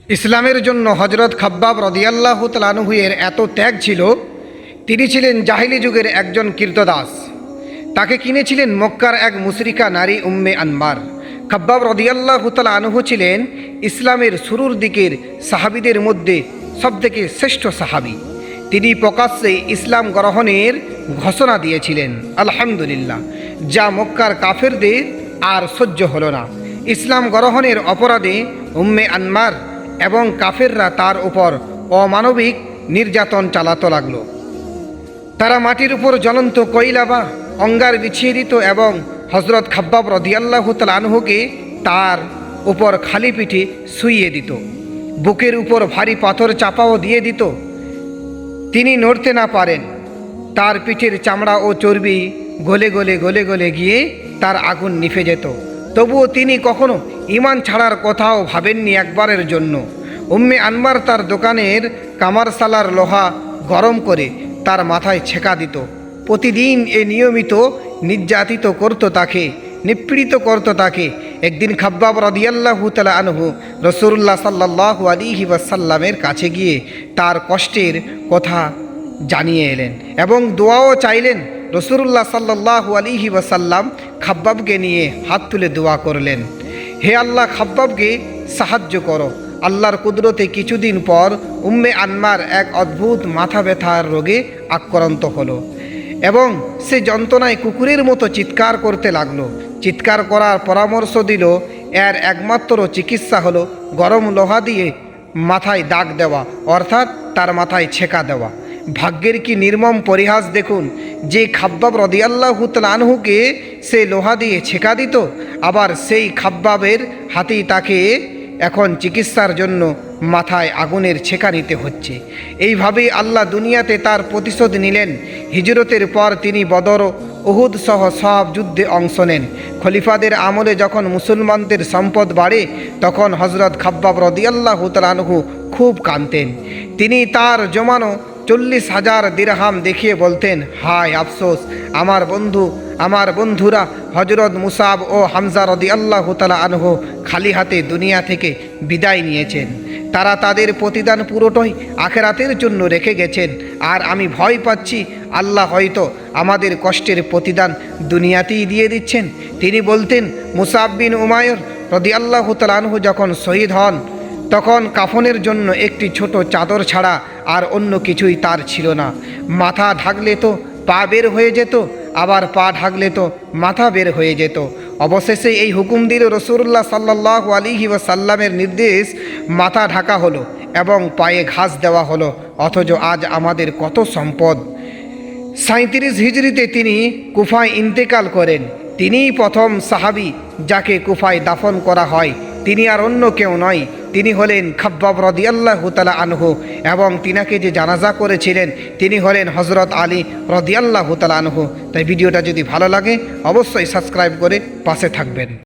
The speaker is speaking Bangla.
ইসলামের জন্য হজরত খাব্বাব রাদিয়াল্লাহু তাআলা আনহু এর এত ত্যাগ ছিল। তিনি ছিলেন জাহিলি যুগের একজন কীর্তদাস। তাকে কিনেছিলেন মক্কার এক মুশরিকা নারী উম্মে আনমার। খাব্বাব রাদিয়াল্লাহু তাআলা আনহু ছিলেন ইসলামের শুরুর দিকের সাহাবীদের মধ্যে সবথেকে শ্রেষ্ঠ সাহাবী। তিনি প্রকাশ্যে ইসলাম গ্রহণের ঘোষণা দিয়েছিলেন আলহামদুলিল্লাহ, যা মক্কার কাফেরদের আর সহ্য হলো না। ইসলাম গ্রহণের অপরাধে উম্মে আনমার এবং কাফেররা তার উপর অমানবিক নির্যাতন চালাতে লাগলো। তারা মাটির উপর জ্বলন্ত কয়লা বা অঙ্গার বিছিয়ে দিত এবং হজরত খাব্বাব রাদিয়াল্লাহু তাআলা আনহুকে তার উপর খালি পিঠে শুইয়ে দিত। বুকের উপর ভারী পাথর চাপাও দিয়ে দিত। তিনি নড়তে না পারেন। তার পিঠের চামড়া ও চর্বি গলে গলে গলে গলে গিয়ে তার আগুন নিভে যেত। তবুও তিনি কখনো ঈমান ছাড়ার কথাও ভাবেননি একবারের জন্য। উম্মে আনমার তার দোকানের কামারশালার লোহা গরম করে তার মাথায় ছেকা দিত। প্রতিদিন নিয়মিত নির্যাতিত করত তাকে, নিপীড়িত করত তাকে। একদিন খাব্বাব রাদিয়াল্লাহু তাআলা আনহু রাসূলুল্লাহ সাল্লাল্লাহু আলাইহি ওয়াসাল্লামের কাছে গিয়ে তার কষ্টের কথা জানিয়ে এলেন এবং দোয়াও চাইলেন। রাসূলুল্লাহ সাল্লাল্লাহু আলাইহি ওয়াসাল্লাম খাব্বাবকে নিয়ে হাত তুলে দোয়া করলেন, হে আল্লাহ, খাব্বাবকে সাহায্য করো। আল্লাহর কুদরতে কিছুদিন পর উম্মে আনমার এক অদ্ভুত মাথা ব্যথার রোগে আক্রান্ত হলো এবং সে যন্ত্রণায় কুকুরের মতো চিৎকার করতে লাগলো। চিৎকার করার পরামর্শ দিল, এর একমাত্র চিকিৎসা হলো গরম লোহা দিয়ে মাথায় দাগ দেওয়া, অর্থাৎ তার মাথায় ছেকা দেওয়া। ভাগ্যের কি নির্মম পরিহাস দেখুন, যে খাব্বাব রাদিয়াল্লাহু তাআলা আনহুকে সে লোহা দিয়ে ছেকা দিত, আবার সেই খাব্বাবের হাতেই তাকে এখন চিকিৎসার জন্য মাথায় আগুনের ছেকা নিতে হচ্ছে। এইভাবেই আল্লাহ দুনিয়াতে তার প্রতিশোধ নিলেন। হিজরতের পর তিনি বদর, উহুদ সহ সব যুদ্ধে অংশ নেন। খলিফাদের আমলে যখন মুসলমানদের সম্পদ বাড়ে, তখন হজরত খাব্বাব রাদিয়াল্লাহু তাআলা আনহু খুব কাঁদতেন। তিনি তার জমানো 40,000 দিরহাম দেখিয়ে বলতেন, হায় আফসোস, আমার বন্ধুরা হজরত মুসাব ও হামজা রাদিয়াল্লাহু তাআলা আনহু খালি হাতে দুনিয়া থেকে বিদায় নিয়েছেন। তারা তাদের প্রতিদান পুরোটাই আখিরাতের জন্য রেখে গেছেন, আর আমি ভয় পাচ্ছি আল্লাহ হয়তো আমাদের কষ্টের প্রতিদান দুনিয়াতেই দিয়ে দিচ্ছেন। তিনি বলতেন, মুসাব বিন উমাইর রাদিয়াল্লাহু তাআলা আনহু যখন শহীদ হন, তখন কাফনের জন্য একটি ছোট চাদর ছাড়া আর অন্য কিছুই তার ছিল না। মাথা ঢাকলে তো পা বের হয়ে যেত, আবার পা ঢাকলে তো মাথা বের হয়ে যেত। অবশেষে এই হুকুম দিল রাসূলুল্লাহ সাল্লাল্লাহু আলাইহি ওয়াসাল্লামের নির্দেশ, মাথা ঢাকা হলো এবং পায়ে ঘাস দেওয়া হলো। অথচ আজ আমাদের কত সম্পদ। 37 হিজরিতে তিনি কুফায় ইন্তেকাল করেন। তিনিই প্রথম সাহাবী যাকে কুফায় দাফন করা হয়। তিনি আর অন্য কেউ নয়, তিনি হলেন খাব্বাব রাদিয়াল্লাহু তাআলা আনহু, এবং তিনাকে যে জানাজা করেছিলেন তিনি হলেন হজরত আলী রাদিয়াল্লাহু তাআলা আনহু। তাই ভিডিওটা যদি ভালো লাগে অবশ্যই সাবস্ক্রাইব করে পাশে থাকবেন।